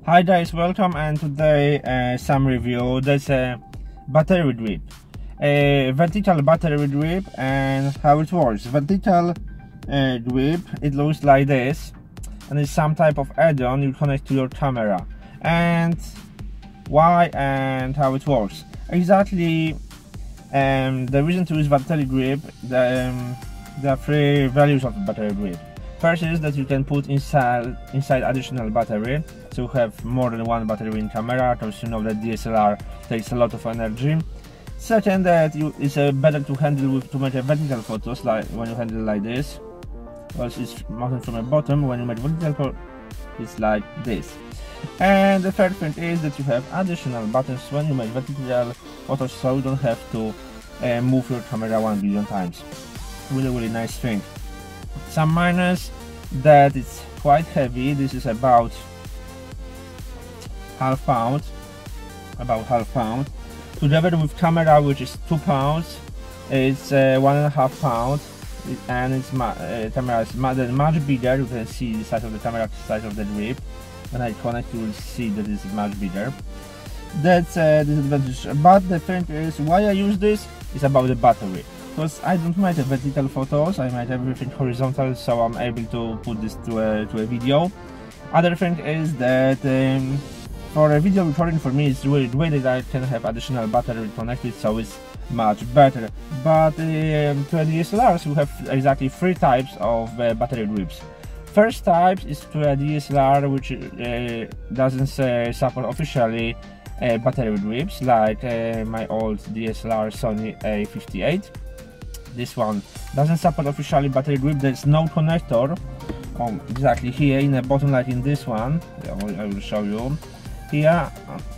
Hi guys, welcome, and today some review. There's a battery drip, a vertical battery drip, and how it works. Vertical drip, it looks like this, and it's some type of add-on you connect to your camera. And why and how it works exactly. The reason to use battery drip, there are three values of battery drip. First is that you can put inside additional battery, so you have more than one battery in camera, because you know that DSLR takes a lot of energy. Second, that it's better to handle to make vertical photos, like when you handle like this, because it's mounted from the bottom. When you make vertical, it's like this. And the third thing is that you have additional buttons when you make vertical photos, so you don't have to move your camera 1 billion times. Really nice thing. Some minus, that it's quite heavy. This is about half pound, together with camera, which is 2 pounds. It's 1.5 pounds, and its camera is much bigger. You can see the size of the camera, the size of the drip. When I connect, you will see that it's much bigger. That's a disadvantage. But the thing is, why I use this is about the battery. Because I don't make vertical photos, I make everything horizontal, so I'm able to put this to a video. Other thing is that for a video recording, for me it's really great that I can have additional battery connected, so it's much better. But to a DSLRs, we have exactly 3 types of battery drips. First type is to a DSLR which doesn't support officially battery drips, like my old DSLR Sony A58. This one doesn't support officially battery drip. There's no connector exactly here in the bottom, like in this one. I will show you. Here,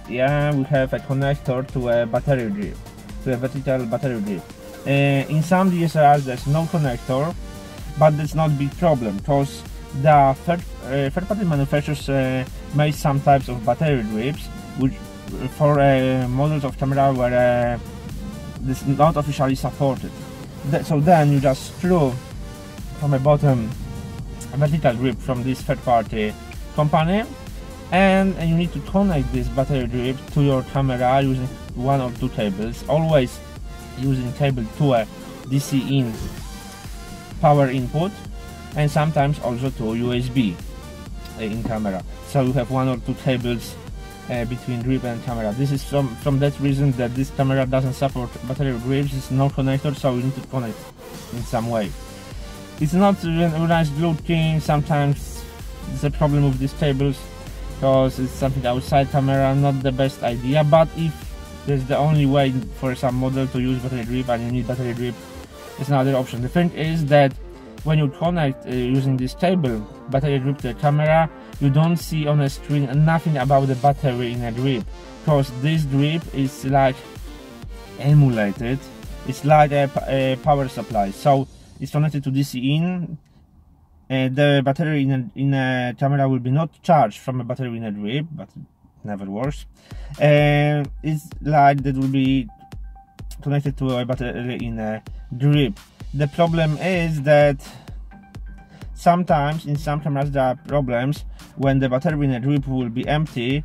yeah, we have a connector to a battery drip, to a vertical battery drip. In some DSLRs there's no connector, but that's not a big problem, because the third-party manufacturers made some types of battery drips, which for models of camera where this is not officially supported. So then you just screw from the bottom a vertical drip from this third-party company, and you need to connect this battery drip to your camera using 1 or 2 cables, always using cable to a DC in power input, and sometimes also to USB in camera. So you have 1 or 2 cables between drip and camera. This is from that reason that this camera doesn't support battery drips. It's no connector, so you need to connect in some way. It's not nice looking. Sometimes it's a problem with these cables, because it's something outside camera, not the best idea. But if there's the only way for some model to use battery drip and you need battery drip, it's another option. The thing is that when you connect using this cable battery drip to the camera, you don't see on the screen nothing about the battery in a drip, because this drip is like emulated. It's like a power supply, so it's connected to DC in. The battery in a camera will be not charged from a battery in a drip, but it never works. It's like that will be connected to a battery in a drip. The problem is that sometimes in some cameras there are problems when the battery in a drip will be empty.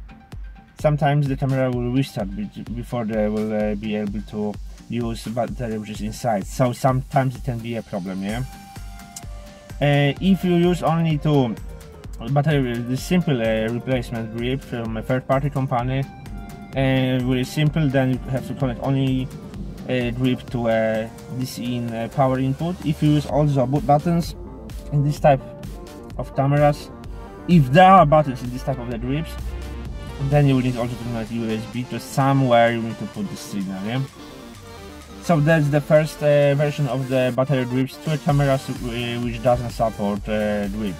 Sometimes the camera will restart before they will be able to use the battery which is inside. So sometimes it can be a problem, yeah. If you use only the simple replacement drip from a third-party company, really simple, then you have to connect only a drip to a DC in power input. If you use also buttons in this type of cameras, if there are buttons in this type of the drips, then you will need also to connect USB to somewhere. You need to put the signal, yeah. So that's the first version of the battery drips to a cameras which doesn't support drip.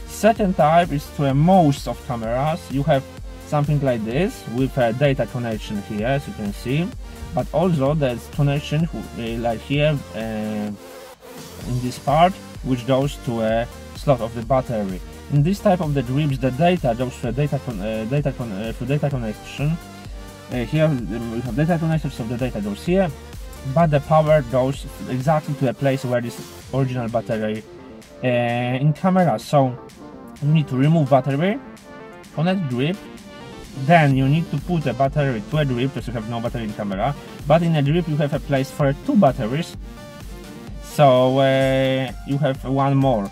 Second type is to most of cameras. You have something like this with a data connection here, as you can see, but also there's connection like here in this part, which goes to a slot of the battery. In this type of the drips, the data goes to a data connection. Here we have data connector, so the data goes here, but the power goes exactly to a place where this original battery in camera. So you need to remove battery connect drip. Then you need to put a battery to a drip because you have no battery in camera, but in a drip you have a place for 2 batteries, so you have one more.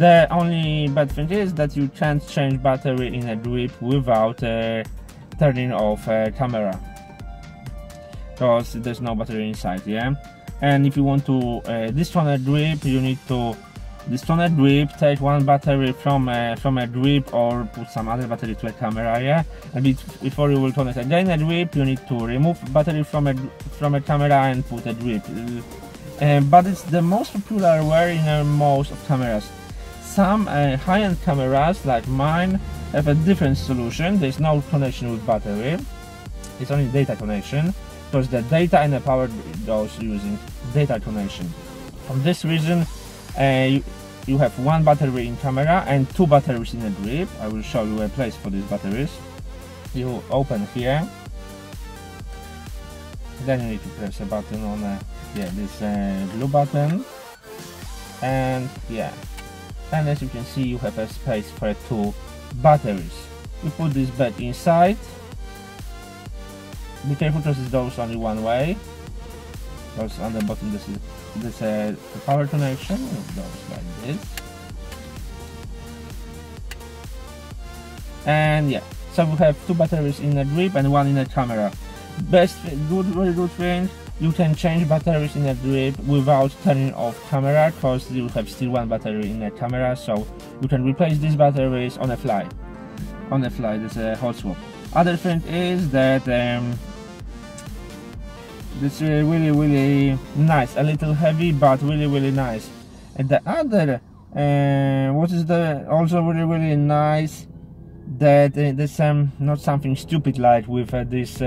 The only bad thing is that you can't change battery in a drip without turning off camera, because there's no battery inside, yeah. And if you want to destroy a drip, you need to destroy a drip, take one battery from a drip, or put some other battery to a camera, yeah. And before you will connect again a drip, you need to remove battery from a camera and put a drip. But it's the most popular way in most of cameras. Some high-end cameras like mine have a different solution. There's no connection with battery, it's only data connection, because the data and the power goes using data connection. For this reason, you have one battery in camera and 2 batteries in a drip. I will show you a place for these batteries. You open here, then you need to press a button on this blue button, and and as you can see, you have a space for 2 batteries. You put this back inside. Be careful because it goes only one way, because on the bottom this is the power connection. It goes like this, and so we have 2 batteries in a drip and 1 in a camera. Very good thing, you can change batteries in a drip without turning off camera, because you have still 1 battery in a camera, so you can replace these batteries on the fly. There's a hot swap. Other thing is that this is really nice, a little heavy but really nice. And the other what is also really nice, that there's not something stupid like with this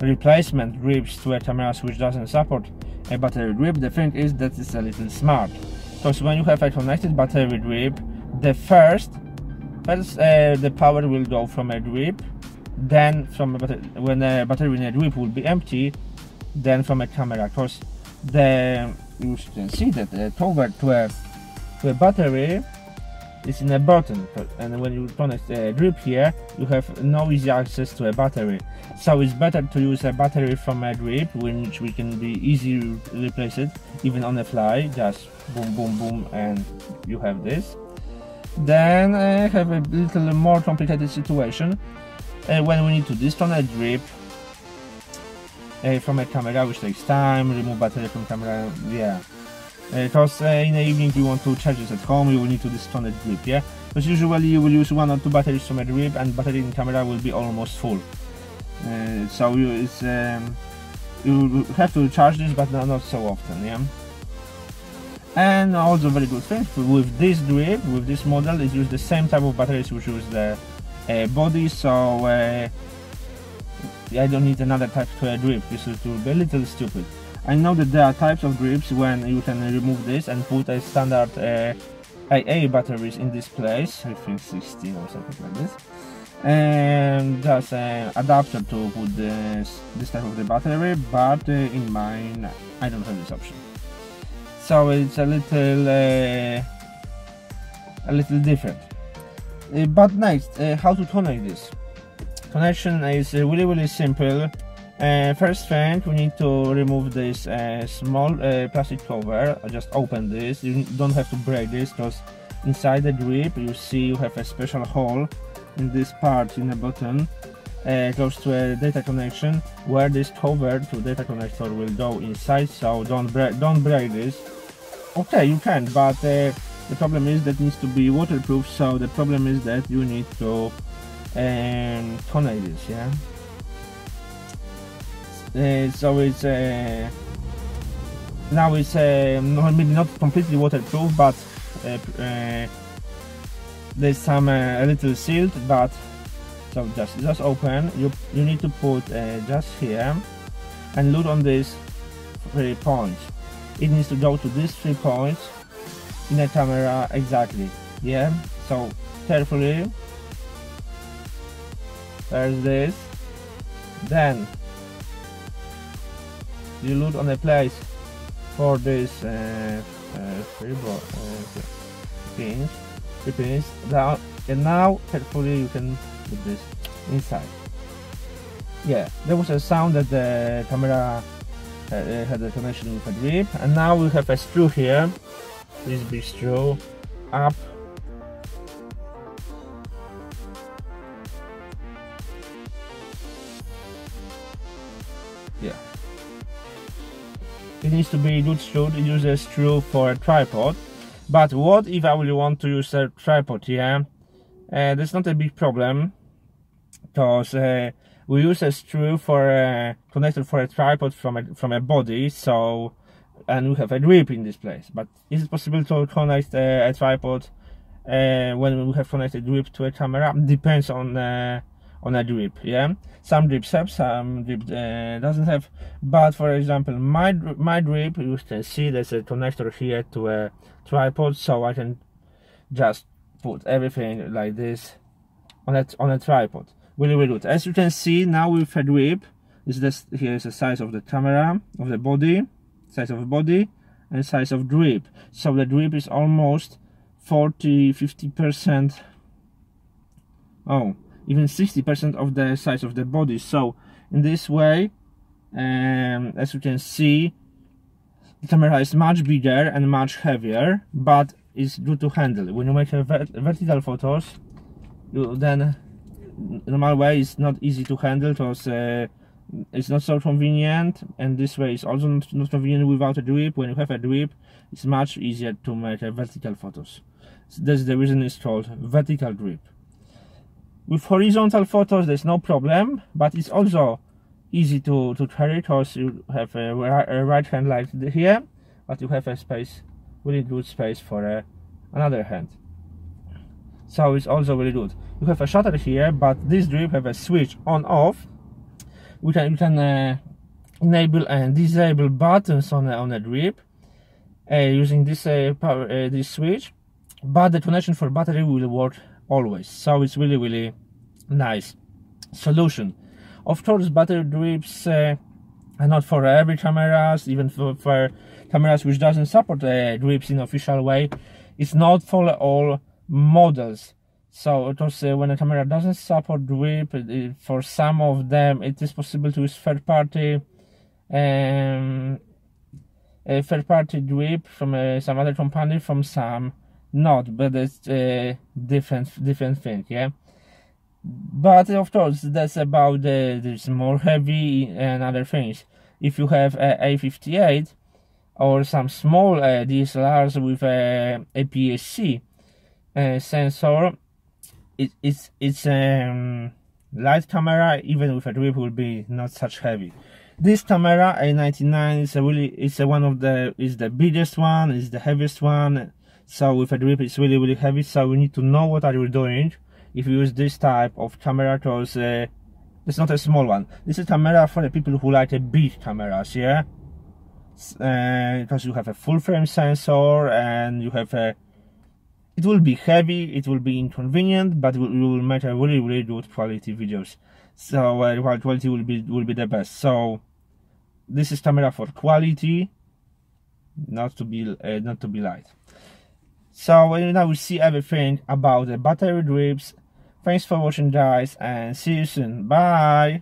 replacement drips to a camera which doesn't support a battery drip. The thing is that it's a little smart, because when you have a connected battery drip, first the power will go from a drip, then from a when the battery in a drip will be empty, then from a camera, because you can see that the power to a battery is in a button, and when you connect a drip here, you have no easy access to a battery. So it's better to use a battery from a drip, which we can be easy replace it even on the fly. Just boom, and you have this. Then I have a little more complicated situation when we need to destroy a drip from a camera, which takes time. Remove battery from camera, because in the evening you want to charge it at home, you will need to destroy the drip, yeah. Because usually you will use 1 or 2 batteries from a drip, and battery in camera will be almost full. So you have to charge this, but not so often, yeah. And also very good thing with this drip, with this model, it uses the same type of batteries which use the body, so I don't need another type to a drip. This will be a little stupid. I know that there are types of drips when you can remove this and put a standard AA batteries in this place, I think 16 or something like this, and just an adapter to put this type of the battery, but in mine I don't have this option, so it's a little different. But next, how to connect this. Connection is really simple. First thing, we need to remove this small plastic cover. I just open this. You don't have to break this, because inside the drip you see you have a special hole in this part in the bottom, close to a data connection, where this cover to data connector will go inside. So don't break this. Okay, you can, but the problem is that it needs to be waterproof. So the problem is that you need to connect this, yeah. So it's now it's maybe not completely waterproof, but there's some a little sealed. But so just open. You need to put just here and look on these 3 points. It needs to go to these 3 points in the camera exactly. Yeah. So carefully. There's this. Then you look on a place for this 3 pins down, and now carefully you can put this inside. Yeah, there was a sound that the camera had a connection with a drip, and now we have a screw here. This big screw up. Yeah, it needs to be good screw. Use a screw for a tripod. But what if I will want to use a tripod here? That's not a big problem, because we use a screw for a connector for a tripod from a body. So, and we have a grip in this place. But is it possible to connect a tripod when we have connected grip to a camera? Depends on a grip. Yeah, some grips have, some grip doesn't have. But for example, my grip, you can see there's a connector here to a tripod, so I can just put everything like this on a tripod. Really good. As you can see now with a grip, here is the size of the camera, of the body, size of the body, and size of grip. So the grip is almost 40–50%. Oh, even 60% of the size of the body. So in this way, as you can see, the camera is much bigger and much heavier, but it's good to handle. When you make vertical photos, then normal way is not easy to handle, because it's not so convenient, and this way is also not convenient without a grip. When you have a grip, it's much easier to make vertical photos. So that's the reason it's called vertical grip. With horizontal photos there's no problem, but it's also easy to carry, because you have a right hand like here, but you have a space, really good space for another hand. So it's also really good. You have a shutter here, but this grip have a switch on off. You can enable and disable buttons on a grip using this this switch, but the connection for battery will work always. So it's really nice solution. Of course, battery grips are not for every cameras, even for cameras which doesn't support grips in official way. It's not for all models. So because when a camera doesn't support grip, for some of them it is possible to use third party grip from some other company, from some not, but it's a different thing. Yeah. But of course, that's about this more heavy and other things. If you have a A58 or some small DSLRs with a APS-C sensor, it's light camera, even with a grip, will be not such heavy. This camera A99 is the biggest one, is the heaviest one. So with a grip, it's really heavy. So we need to know what are you doing if you use this type of camera, because it's not a small one. This is a camera for the people who like big cameras, yeah. Because you have a full frame sensor, and you have a. It will be heavy, it will be inconvenient, but you will make a really good quality videos. So quality will be the best. So this is camera for quality, not to be light. So now we see everything about the battery grips. Thanks for watching, guys, and see you soon. Bye.